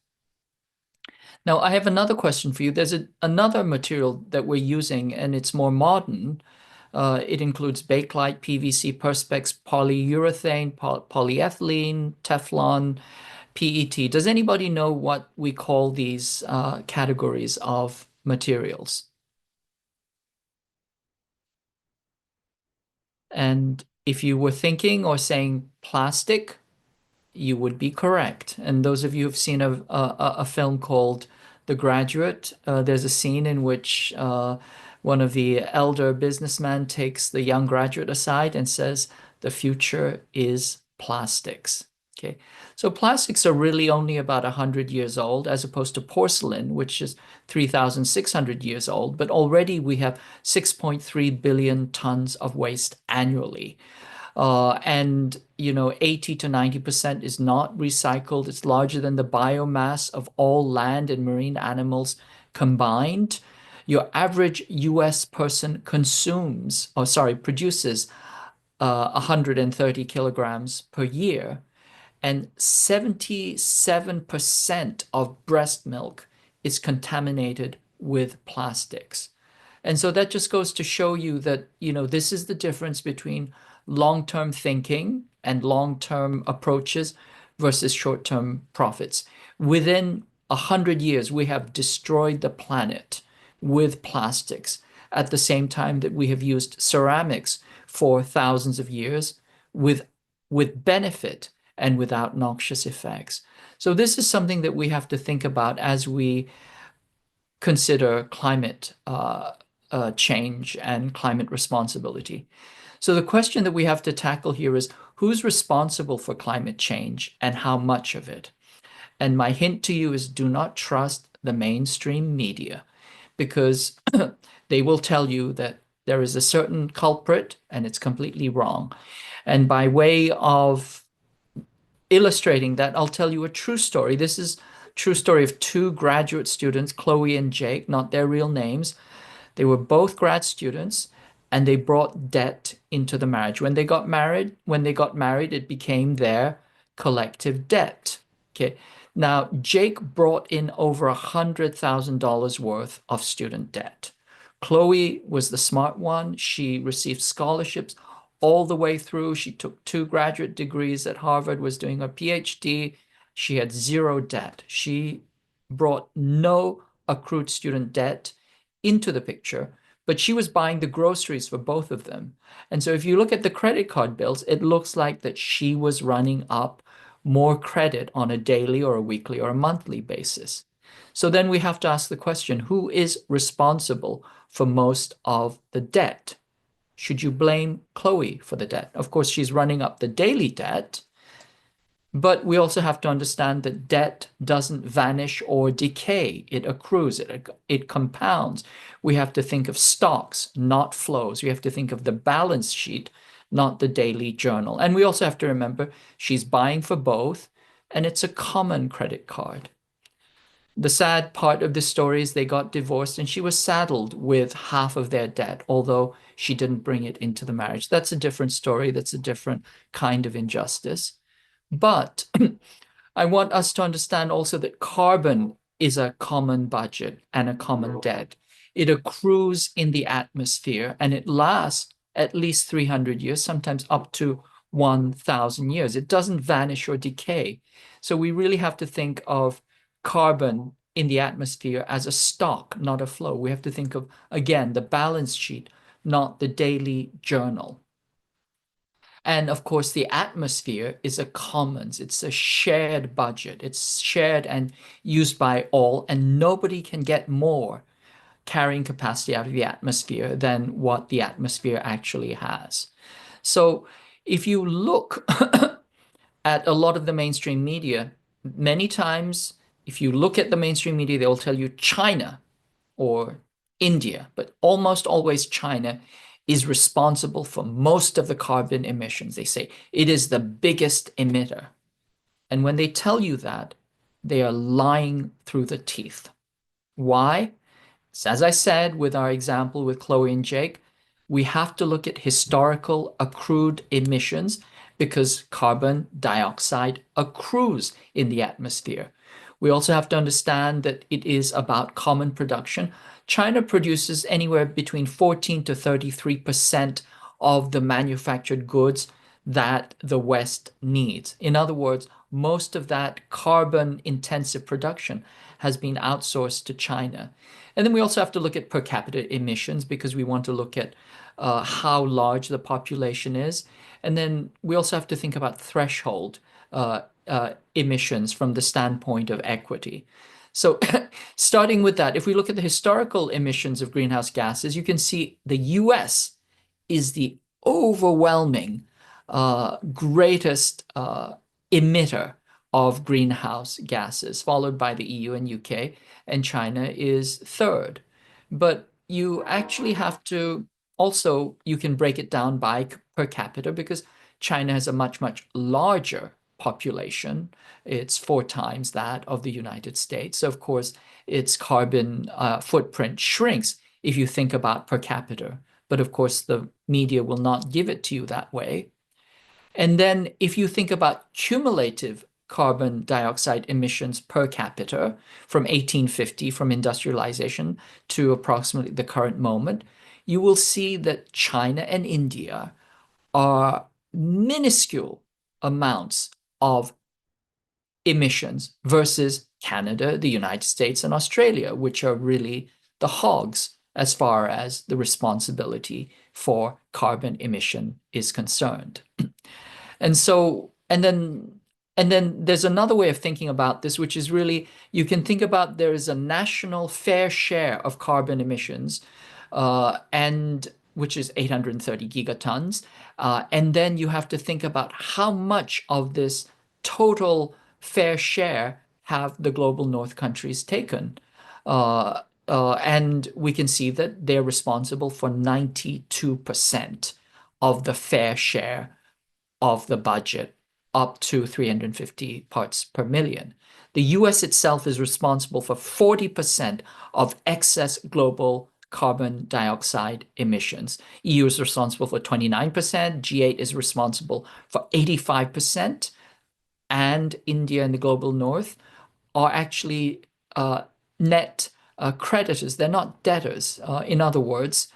Now, I have another question for you. There's another material that we're using, and it's more modern. It includes bakelite, PVC, perspex, polyurethane, polyethylene, Teflon, PET. Does anybody know what we call these categories of materials? And if you were thinking or saying plastic, you would be correct. And those of you who've seen a film called The Graduate, there's a scene in which one of the elder businessmen takes the young graduate aside and says, "The future is plastics." Okay, so plastics are really only about 100 years old, as opposed to porcelain, which is 3,600 years old. But already we have 6.3 billion tons of waste annually. And 80 to 90% is not recycled. It's larger than the biomass of all land and marine animals combined. Your average US person produces 130 kilograms per year. and 77% of breast milk is contaminated with plastics. And so that just goes to show you that, this is the difference between long-term thinking and long-term approaches versus short-term profits. Within 100 years, we have destroyed the planet with plastics at the same time that we have used ceramics for thousands of years with benefit and without noxious effects. So this is something that we have to think about as we consider climate change and climate responsibility. So the question that we have to tackle here is, who's responsible for climate change and how much of it? And my hint to you is, do not trust the mainstream media, because they will tell you that there is a certain culprit and it's completely wrong. And by way of illustrating that, I'll tell you a true story. This is a true story of two graduate students, Chloe and Jake, not their real names. They were both grad students, and they brought debt into the marriage. When they got married, it became their collective debt. Okay. Now, Jake brought in over $100,000 worth of student debt. Chloe was the smart one. She received scholarships all the way through. She took 2 graduate degrees at Harvard, was doing her PhD. She had 0 debt. She brought no accrued student debt into the picture, but she was buying the groceries for both of them. And so if you look at the credit card bills, it looks like that she was running up more credit on a daily or a weekly or a monthly basis. So then we have to ask the question, who is responsible for most of the debt? Should you blame Chloe for the debt? Of course, she's running up the daily debt, but we also have to understand that debt doesn't vanish or decay. It accrues, it compounds. We have to think of stocks, not flows. We have to think of the balance sheet, not the daily journal. And we also have to remember she's buying for both, and it's a common credit card. The sad part of the story is they got divorced, and she was saddled with half of their debt, although she didn't bring it into the marriage. That's a different story. That's a different kind of injustice. But I want us to understand also that carbon is a common budget and a common debt. It accrues in the atmosphere, and it lasts at least 300 years, sometimes up to 1,000 years. It doesn't vanish or decay. So we really have to think of carbon in the atmosphere as a stock, not a flow. We have to think of, again, the balance sheet, not the daily journal. And of course, the atmosphere is a commons. It's a shared budget. It's shared and used by all, and nobody can get more carrying capacity out of the atmosphere than what the atmosphere actually has. So if you look at a lot of the mainstream media, many times, if you look at the mainstream media, they'll tell you China or India, but almost always China is responsible for most of the carbon emissions. They say it is the biggest emitter. And when they tell you that, they are lying through the teeth. Why? As I said with our example with Chloe and Jake, we have to look at historical accrued emissions, because carbon dioxide accrues in the atmosphere. We also have to understand that it is about common production. China produces anywhere between 14 to 33% of the manufactured goods that the West needs. In other words, most of that carbon-intensive production has been outsourced to China. And then we also have to look at per capita emissions, because we want to look at how large the population is. And then we also have to think about threshold emissions from the standpoint of equity. So starting with that, if we look at the historical emissions of greenhouse gases, you can see the US is the overwhelming greatest emitter of greenhouse gases, followed by the EU and UK, and China is third. But you actually have to also, you can break it down by per capita, because China has a much, much larger population. It's 4 times that of the United States. So of course, its carbon footprint shrinks if you think about per capita. But of course, the media will not give it to you that way. And then if you think about cumulative carbon dioxide emissions per capita from 1850, from industrialization to approximately the current moment, you will see that China and India are minuscule amounts of emissions versus Canada, the United States, and Australia, which are really the hogs as far as the responsibility for carbon emission is concerned. And so, and then there's another way of thinking about this, which is really, you can think about there is a national fair share of carbon emissions, and which is 830 gigatons. And then you have to think about how much of this total fair share have the global North countries taken. And we can see that they're responsible for 92% of the fair share of the budget, up to 350 parts per million. The US itself is responsible for 40% of excess global carbon dioxide emissions. EU is responsible for 29%, G8 is responsible for 85%, and India and the global North are actually net creditors. They're not debtors. In other words,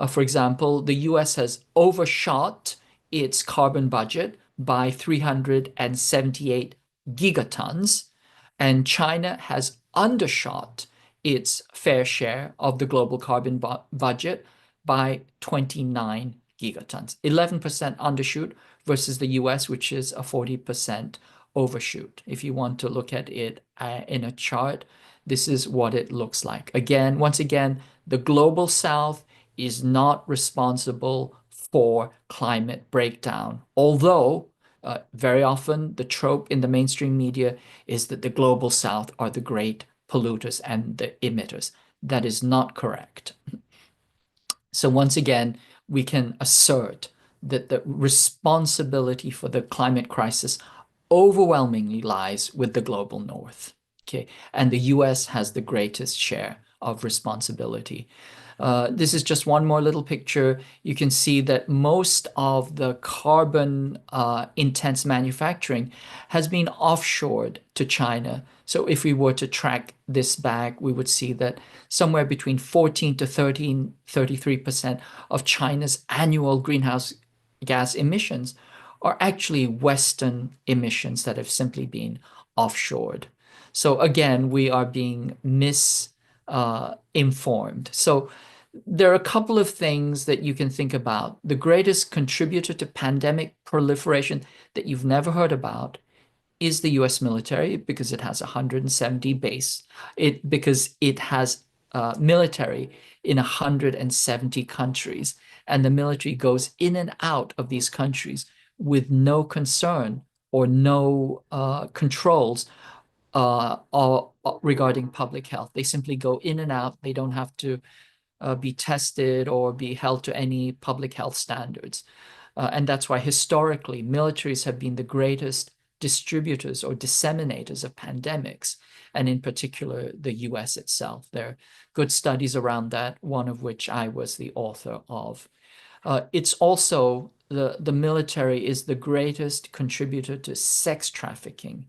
for example, the US has overshot its carbon budget by 378 gigatons, and China has undershot its fair share of the global carbon budget by 29 gigatons. 11% undershoot versus the US, which is a 40% overshoot. If you want to look at it in a chart, this is what it looks like. Again, once again, the global South is not responsible for climate breakdown, although very often the trope in the mainstream media is that the global South are the great polluters and the emitters. That is not correct. So once again, we can assert that the responsibility for the climate crisis overwhelmingly lies with the global North. Okay, and the US has the greatest share of responsibility. This is just one more little picture. You can see that most of the carbon intense manufacturing has been offshored to China. So if we were to track this back, we would see that somewhere between 14 to 33% of China's annual greenhouse gas emissions are actually Western emissions that have simply been offshored. So again, we are being misinformed. So there are a couple of things that you can think about. The greatest contributor to pandemic proliferation that you've never heard about is the US military, because it has 170 base. Because it has military in 170 countries, and the military goes in and out of these countries with no concern or no controls regarding public health. They simply go in and out. They don't have to be tested or be held to any public health standards. And that's why historically militaries have been the greatest distributors or disseminators of pandemics, and in particular the US itself. There are good studies around that, one of which I was the author of. It's also the military is the greatest contributor to sex trafficking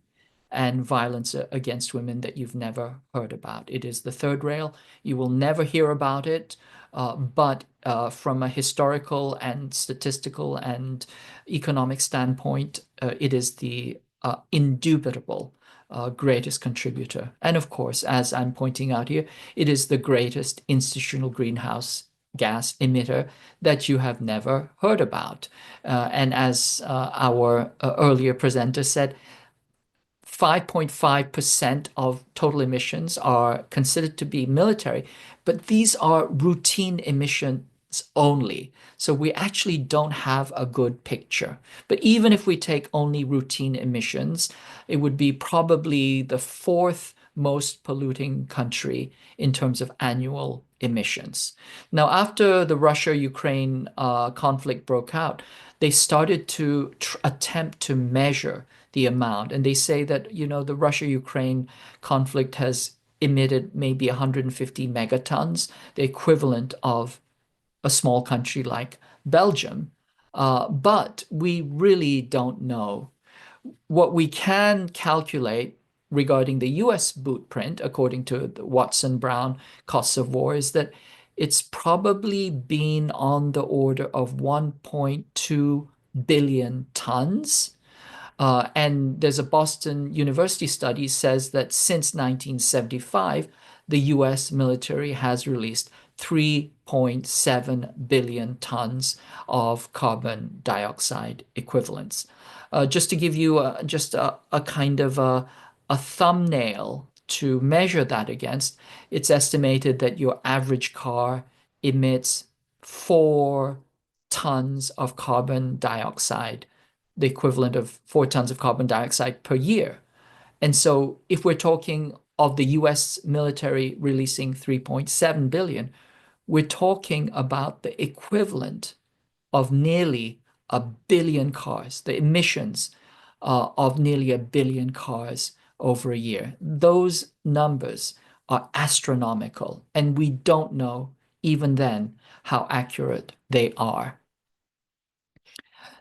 and violence against women that you've never heard about. It is the third rail. You will never hear about it, but from a historical and statistical and economic standpoint, it is the indubitable greatest contributor. And of course, as I'm pointing out here, it is the greatest institutional greenhouse gas emitter that you have never heard about. And as our earlier presenter said, 5.5% of total emissions are considered to be military, but these are routine emissions only. So we actually don't have a good picture. But even if we take only routine emissions, it would be probably the fourth most polluting country in terms of annual emissions. Now, after the Russia-Ukraine conflict broke out, they started to attempt to measure the amount. And they say that, you know, the Russia-Ukraine conflict has emitted maybe 150 megatons, the equivalent of a small country like Belgium. But we really don't know. What we can calculate regarding the US bootprint, according to the Watson-Brown costs of war, is that it's probably been on the order of 1.2 billion tons. And there's a Boston University study says that since 1975, the US military has released 3.7 billion tons of carbon dioxide equivalents. Just to give you just a kind of a thumbnail to measure that against, it's estimated that your average car emits 4 tons of carbon dioxide, the equivalent of 4 tons of carbon dioxide per year. And so if we're talking of the US military releasing 3.7 billion, we're talking about the equivalent of nearly a billion cars, the emissions of nearly a billion cars over a year. Those numbers are astronomical, and we don't know even then how accurate they are.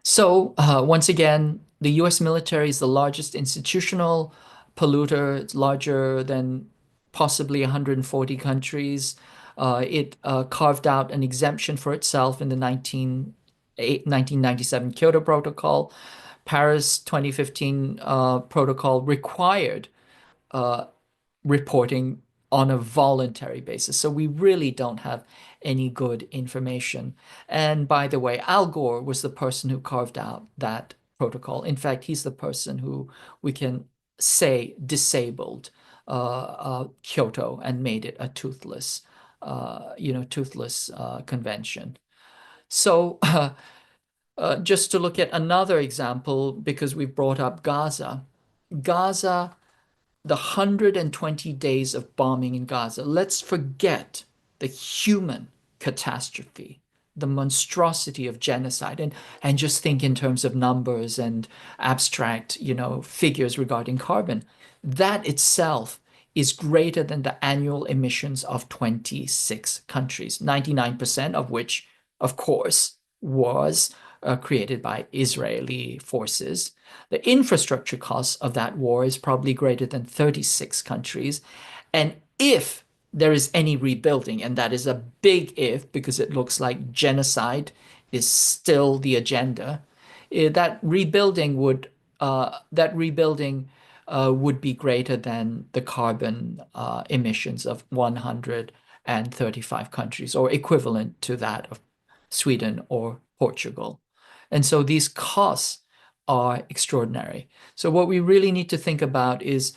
So once again, the US military is the largest institutional polluter. It's larger than possibly 140 countries. It carved out an exemption for itself in the 1997 Kyoto Protocol. Paris 2015 protocol required reporting on a voluntary basis. So we really don't have any good information. And by the way, Al Gore was the person who carved out that protocol. In fact, he's the person who we can say disabled Kyoto and made it a toothless, toothless convention. So just to look at another example, because we brought up Gaza, the 120 days of bombing in Gaza, let's forget the human catastrophe, the monstrosity of genocide, and just think in terms of numbers and abstract, figures regarding carbon. That itself is greater than the annual emissions of 26 countries, 99% of which, of course, was created by Israeli forces. The infrastructure costs of that war is probably greater than 36 countries. And if there is any rebuilding, and that is a big if, because it looks like genocide is still the agenda, that rebuilding would be greater than the carbon emissions of 135 countries, or equivalent to that of Sweden or Portugal. And so these costs are extraordinary. So what we really need to think about is,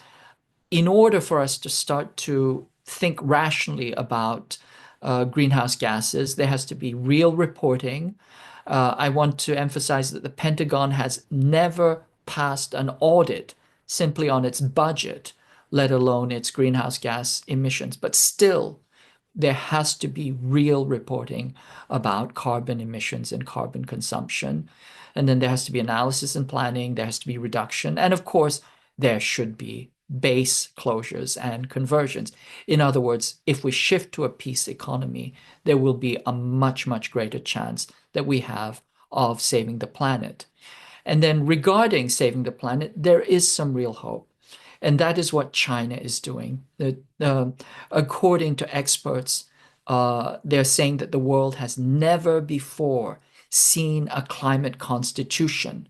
in order for us to start to think rationally about greenhouse gases, there has to be real reporting. I want to emphasize that the Pentagon has never passed an audit simply on its budget, let alone its greenhouse gas emissions. But still, there has to be real reporting about carbon emissions and carbon consumption. And then there has to be analysis and planning, there has to be reduction, and of course, there should be base closures and conversions. In other words, if we shift to a peace economy, there will be a much, much greater chance that we have of saving the planet. And then regarding saving the planet, there is some real hope. And that is what China is doing. According to experts, they're saying that the world has never before seen a climate constitution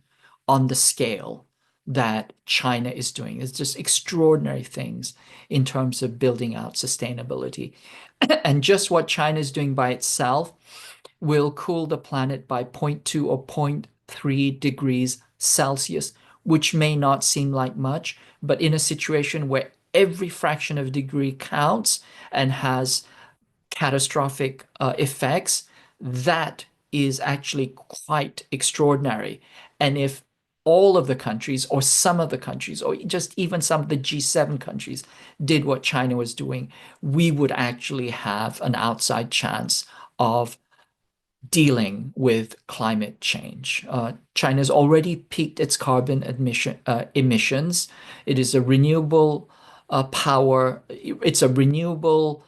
on the scale that China is doing. It's just extraordinary things in terms of building out sustainability. And just what China is doing by itself will cool the planet by 0.2 or 0.3 degrees Celsius, which may not seem like much, but in a situation where every fraction of a degree counts and has catastrophic effects, that is actually quite extraordinary. And if all of the countries, or some of the countries, or just even some of the G7 countries did what China was doing, we would actually have an outside chance of dealing with climate change. China's already peaked its carbon emissions. It is a renewable power. It's a renewable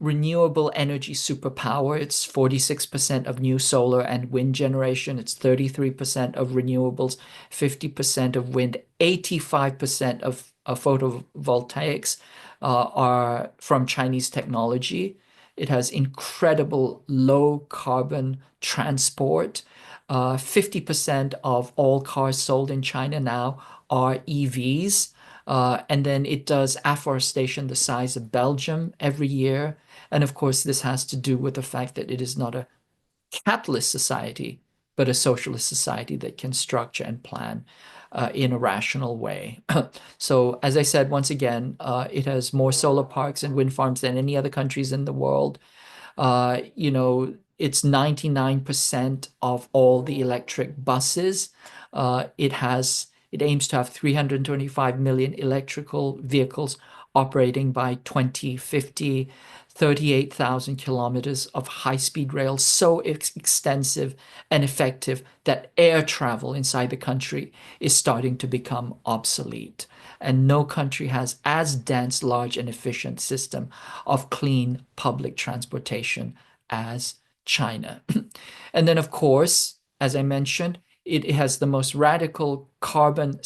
renewable energy superpower. It's 46% of new solar and wind generation. It's 33% of renewables, 50% of wind, 85% of photovoltaics are from Chinese technology. It has incredible low carbon transport. 50% of all cars sold in China now are EVs. And then it does afforestation the size of Belgium every year. And of course, this has to do with the fact that it is not a capitalist society, but a socialist society that can structure and plan in a rational way. So, as I said, once again, it has more solar parks and wind farms than any other countries in the world. You know, it's 99% of all the electric buses. It aims to have 325 million electrical vehicles operating by 2050, 38,000 kilometers of high-speed rail, so extensive and effective that air travel inside the country is starting to become obsolete. And no country has as dense, large, and efficient system of clean public transportation as China. And then, of course, as I mentioned, it has the most radical carbon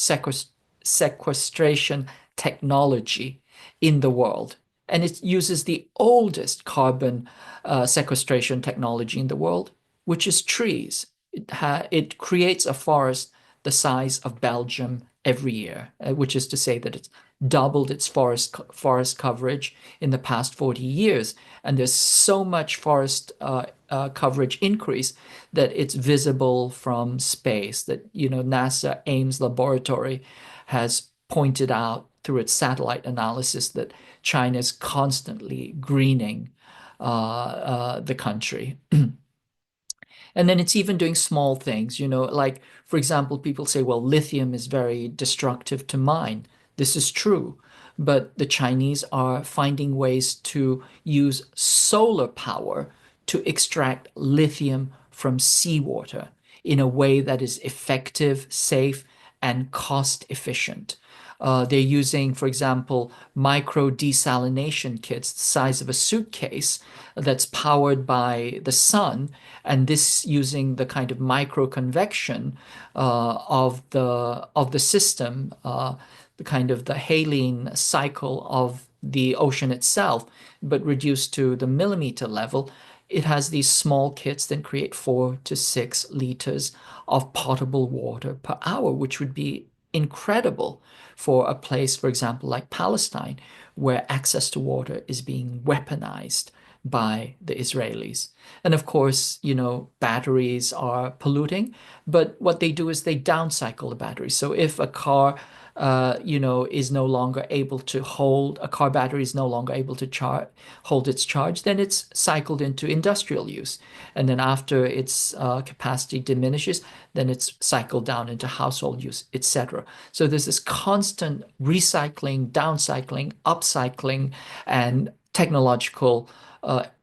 sequestration technology in the world. And it uses the oldest carbon sequestration technology in the world, which is trees. It creates a forest the size of Belgium every year, which is to say that it's doubled its forest coverage in the past 40 years. And there's so much forest coverage increase that it's visible from space, that, you know, NASA Ames laboratory has pointed out through its satellite analysis that China is constantly greening the country. And then it's even doing small things, you know, like, for example, people say, well, lithium is very destructive to mine. This is true. But the Chinese are finding ways to use solar power to extract lithium from seawater in a way that is effective, safe, and cost efficient. They're using, for example, micro desalination kits the size of a suitcase that's powered by the sun, and this using the kind of micro convection of the system, the kind of the Halene cycle of the ocean itself, but reduced to the millimeter level. It has these small kits that create 4 to 6 liters of potable water per hour, which would be incredible for a place, for example, like Palestine, where access to water is being weaponized by the Israelis. And of course, you know, batteries are polluting, but what they do is they downcycle the battery. So if a car you know, is no longer able to hold, a car battery is no longer able to hold its charge, then it's cycled into industrial use. And then after its capacity diminishes, then it's cycled down into household use, etc. So there's this constant recycling, downcycling, upcycling, and technological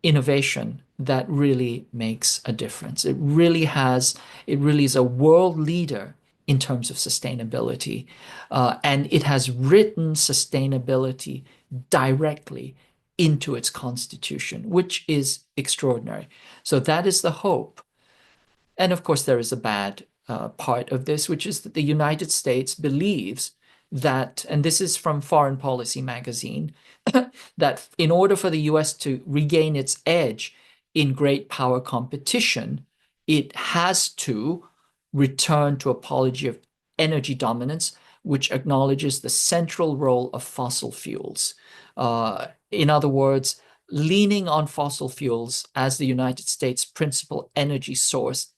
innovation that really makes a difference. It really is a world leader in terms of sustainability. And it has written sustainability directly into its constitution, which is extraordinary. So that is the hope. And of course, there is a bad part of this, which is that the United States believes that, and this is from Foreign Policy magazine, that in order for the US to regain its edge in great power competition, it has to return to a policy of energy dominance, which acknowledges the central role of fossil fuels. In other words, leaning on fossil fuels as the United States' principal energy source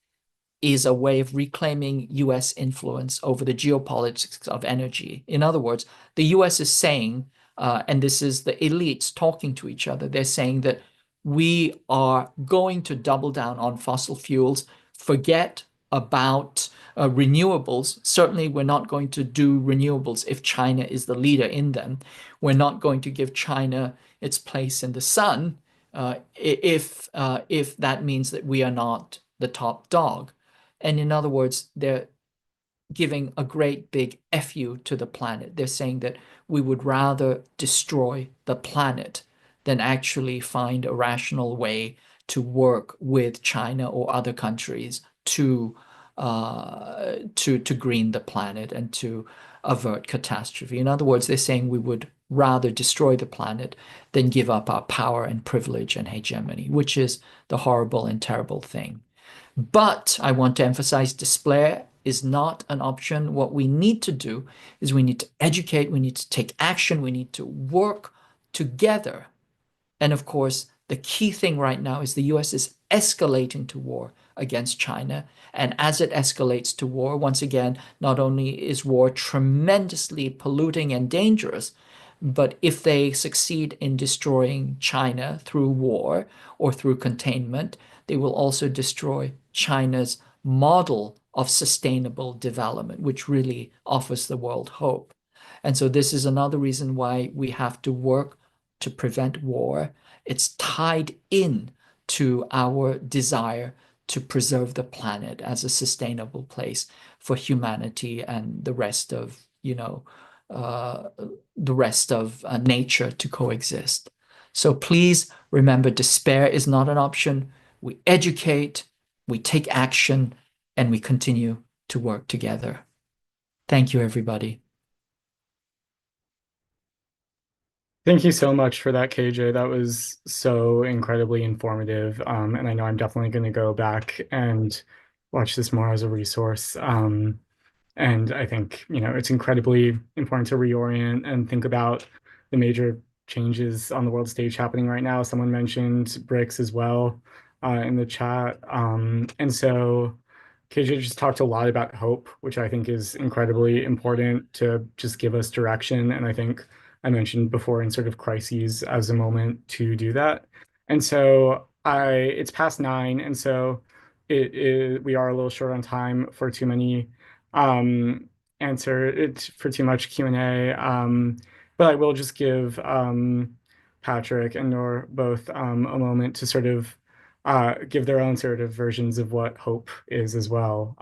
is a way of reclaiming US influence over the geopolitics of energy. In other words, the US is saying, and this is the elites talking to each other, they're saying that we are going to double down on fossil fuels, forget about renewables. Certainly, we're not going to do renewables if China is the leader in them. We're not going to give China its place in the sun if that means that we are not the top dog. And in other words, they're giving a great big FU to the planet. They're saying that we would rather destroy the planet than actually find a rational way to work with China or other countries to green the planet and to avert catastrophe. In other words, they're saying we would rather destroy the planet than give up our power and privilege and hegemony, which is the horrible and terrible thing. But I want to emphasize despair is not an option. What we need to do is we need to educate, we need to take action, we need to work together. And of course, the key thing right now is the US is escalating to war against China. And as it escalates to war, once again, not only is war tremendously polluting and dangerous, but if they succeed in destroying China through war or through containment, they will also destroy China's model of sustainable development, which really offers the world hope. And so this is another reason why we have to work to prevent war. It's tied in to our desire to preserve the planet as a sustainable place for humanity and the rest of, nature to coexist. So please remember, despair is not an option. We educate, we take action, and we continue to work together. Thank you, everybody.
Thank you so much for that, KJ. That was so incredibly informative. And I know I'm definitely going to go back and watch this more as a resource. And I think, it's incredibly important to reorient and think about the major changes on the world stage happening right now. Someone mentioned BRICS as well in the chat. And so KJ just talked a lot about hope, which I think is incredibly important to just give us direction. And I think I mentioned before in sort of crises as a moment to do that. And so it's past 9. And so we are a little short on time for too many for too much Q&A. But I will just give Patrick and Nour both a moment to sort of give their own sort of versions of what hope is as well,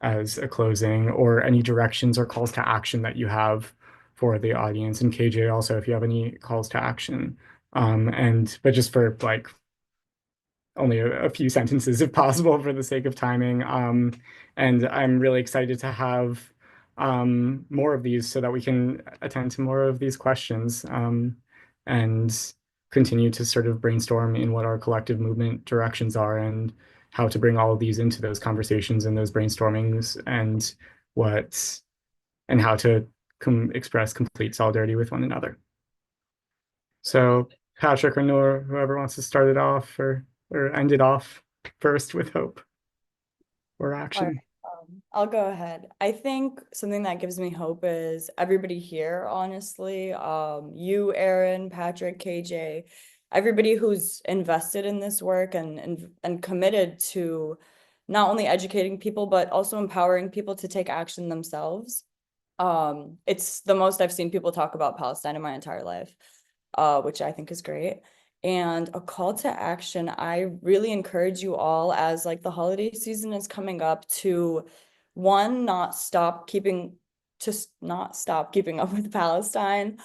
as a closing, or any directions or calls to action that you have for the audience. And KJ also, if you have any calls to action. But just for like only a few sentences if possible for the sake of timing. And I'm really excited to have more of these so that we can attend to more of these questions and continue to sort of brainstorm in what our collective movement directions are and how to bring all of these into those conversations and those brainstormings and how to express complete solidarity with one another. So Patrick or Nour, whoever wants to start it off or end it off first with hope or action.
All right. I'll go ahead. I think something that gives me hope is everybody here, honestly. You, Aaron, Patrick, KJ, everybody who's invested in this work and committed to not only educating people, but also empowering people to take action themselves. It's the most I've seen people talk about Palestine in my entire life, which I think is great. And a call to action, I really encourage you all, as like the holiday season is coming up, to not stop keeping up with Palestine.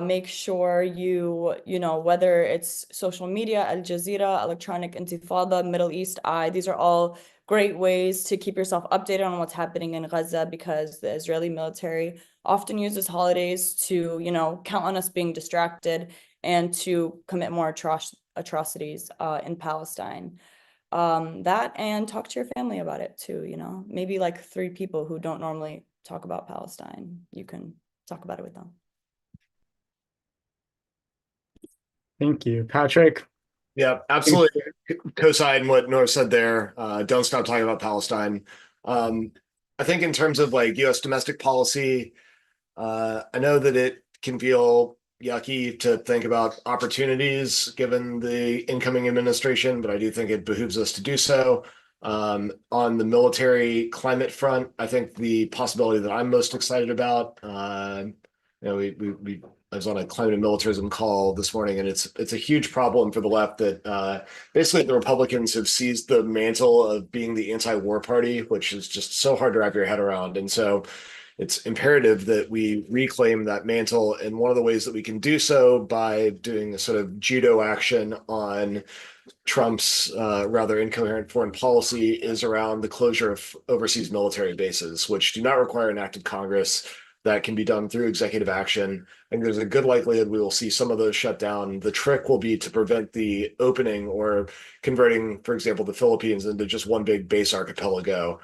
Make sure whether it's social media, Al Jazeera, Electronic Intifada, Middle East Eye, these are all great ways to keep yourself updated on what's happening in Gaza, because the Israeli military often uses holidays to, count on us being distracted and to commit more atrocities in Palestine. That, and talk to your family about it too, maybe like 3 people who don't normally talk about Palestine. You can talk about it with them.
Thank you. Patrick?
Yeah, absolutely. Co-sign what Nour said there. Don't stop talking about Palestine. I think in terms of like US domestic policy, I know that it can feel yucky to think about opportunities given the incoming administration, but I do think it behooves us to do so. On the military climate front, I think the possibility that I'm most excited about, I was on a climate and militarism call this morning, and it's a huge problem for the left that basically the Republicans have seized the mantle of being the anti-war party, which is just so hard to wrap your head around. And so, it's imperative that we reclaim that mantle. And one of the ways that we can do so by doing a sort of judo action on Trump's rather incoherent foreign policy is around the closure of overseas military bases, which do not require an act of Congress. That can be done through executive action. I think there's a good likelihood we will see some of those shut down. The trick will be to prevent the opening or converting, for example, the Philippines into just one big base archipelago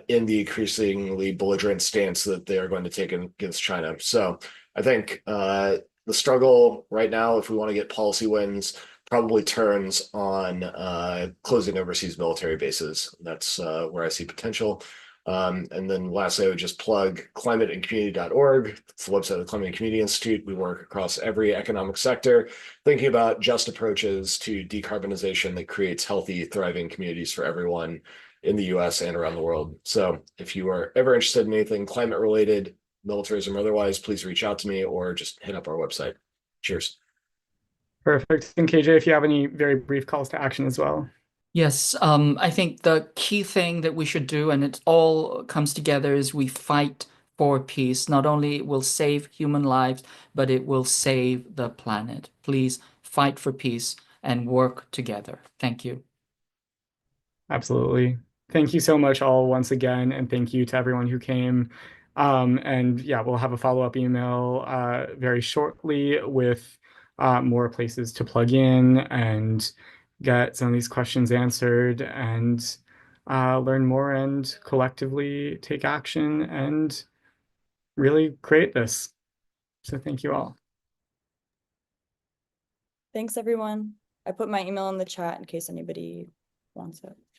in the increasingly belligerent stance that they are going to take against China. So I think the struggle right now, if we want to get policy wins, probably turns on closing overseas military bases. That's where I see potential. And then lastly, I would just plug climateandcommunity.org. It's the website of the Climate and Community Institute. We work across every economic sector, thinking about just approaches to decarbonization that creates healthy, thriving communities for everyone in the US and around the world. So if you are ever interested in anything climate related, militarism or otherwise, please reach out to me or just hit up our website. Cheers.
Perfect. And KJ, if you have any very brief calls to action as well.
Yes, I think the key thing that we should do, and it all comes together, is we fight for peace. Not only it will save human lives, but it will save the planet. Please fight for peace and work together. Thank you.
Absolutely. Thank you so much all once again, and thank you to everyone who came. And yeah, we'll have a follow-up email very shortly with more places to plug in and get some of these questions answered and learn more and collectively take action and really create this. So thank you all.
Thanks, everyone. I put my email in the chat in case anybody wants it.